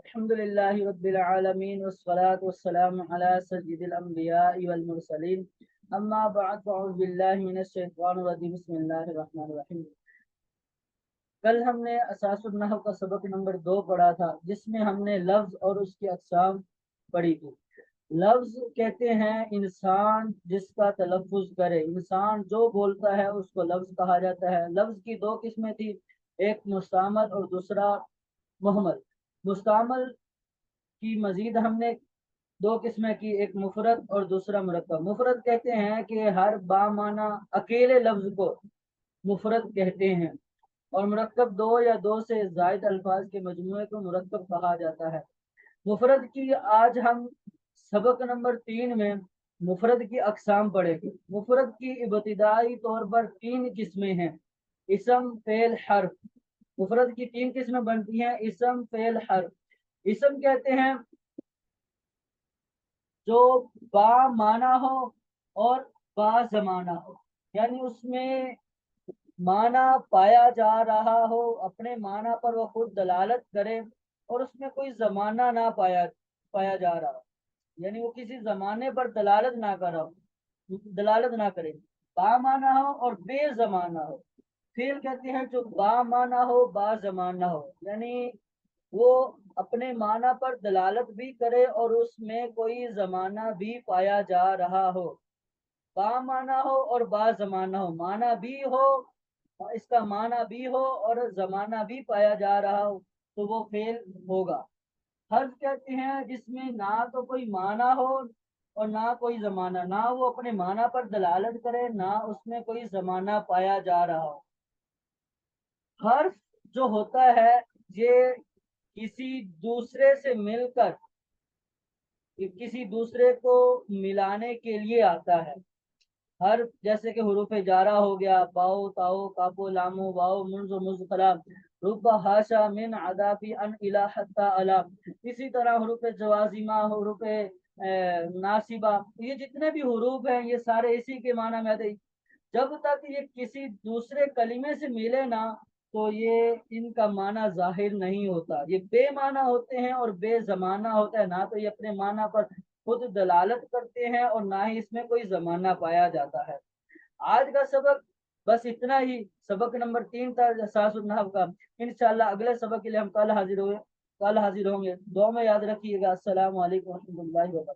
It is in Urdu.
الحمدللہ رب العالمین والصلاة والسلام علی سید الانبیاء والمرسلین اما بعد فاعوذ باللہ من الشیطان الرجیم بسم اللہ الرحمن الرحیم۔ کل ہم نے اساس النحو کا سبق نمبر 2 پڑھا تھا، جس میں ہم نے لفظ اور اس کی اقسام پڑھی تھی۔ لفظ کہتے ہیں انسان جس کا تلفظ کرے، انسان جو بولتا ہے اس کو لفظ کہا جاتا ہے۔ لفظ کی 2 قسمیں تھی، ایک مستعمل اور دوسرا محمل۔ مستعمل کی مزید ہم نے 2 قسمیں کی، ایک مفرد اور دوسرا مرکب۔ مفرد کہتے ہیں کہ ہر بامعنی اکیلے لفظ کو مفرد کہتے ہیں، اور مرکب 2 یا 2 سے زائد الفاظ کے مجموعے کو مرکب کہا جاتا ہے۔ مفرد کی آج ہم سبق نمبر 3 میں مفرد کی اقسام پڑھیں گے۔ مفرد کی ابتدائی طور پر 3 قسمیں ہیں، اسم، فعل، حرف۔ مفرد کی 3 قسمیں بنتی ہیں، اسم، فعل، حرف۔ اسم کہتے ہیں جو با معنی ہو اور با زمانہ ہو، یعنی اس میں معنی پایا جا رہا ہو، اپنے معنی پر وہ خود دلالت کرے اور اس میں کوئی زمانہ نہ پایا جا رہا ہو، یعنی وہ کسی زمانے پر دلالت نہ کرے، با معنی ہو اور بے زمانہ ہو۔ فعل کہتے ہیں جو با معنی ہو با زمانہ ہو، یعنی وہ اپنے معنی پر دلالت بھی کرے اور اس میں کوئی زمانہ بھی پایا جا رہا ہو۔ با معنی ہو اور با زمانہ ہو، معنی بھی ہو، اس کا معنی بھی ہو اور زمانہ بھی پایا جا رہا ہو تو وہ فعل ہوگا۔ حرف کہتے ہیں جس میں نہ تو کوئی معنی ہو اور نہ کوئی زمانہ، نہ وہ اپنے معنی پر دلالت کرے، نہ اس میں کوئی زمانہ پایا جا رہا ہو۔ حرف جو ہوتا ہے یہ کسی دوسرے سے مل کر کسی دوسرے کو ملانے کے لیے آتا ہے۔ حرف جیسے کہ حروف جارہ ہو گیا، باؤ، تاؤ، کافو، لامو، واؤ، منز و مزقلام، رب ہاشا من عذابی ان الہ حتی علام۔ اسی طرح حروف جوازمہ، حروف ناصبہ، یہ جتنے بھی حروف ہیں یہ سارے اسی کے معنی میں آتے ہیں۔ جب تک یہ کسی دوسرے کلمے سے ملے نا تو یہ ان کا معنی ظاہر نہیں ہوتا، یہ بے معنی ہوتے ہیں اور بے زمانہ ہوتا ہے، نہ تو یہ اپنے معنی پر خود دلالت کرتے ہیں اور نہ ہی اس میں کوئی زمانہ پایا جاتا ہے۔ آج کا سبق بس اتنا ہی، سبق نمبر 3 تھا اساس النحو کا۔ انشاءاللہ اگلے سبق کے لیے ہم کل حاضر ہوں گے۔ دعا میں یاد رکھیے گا۔ السلام علیکم ورحمۃ اللہ وبرکاتہ۔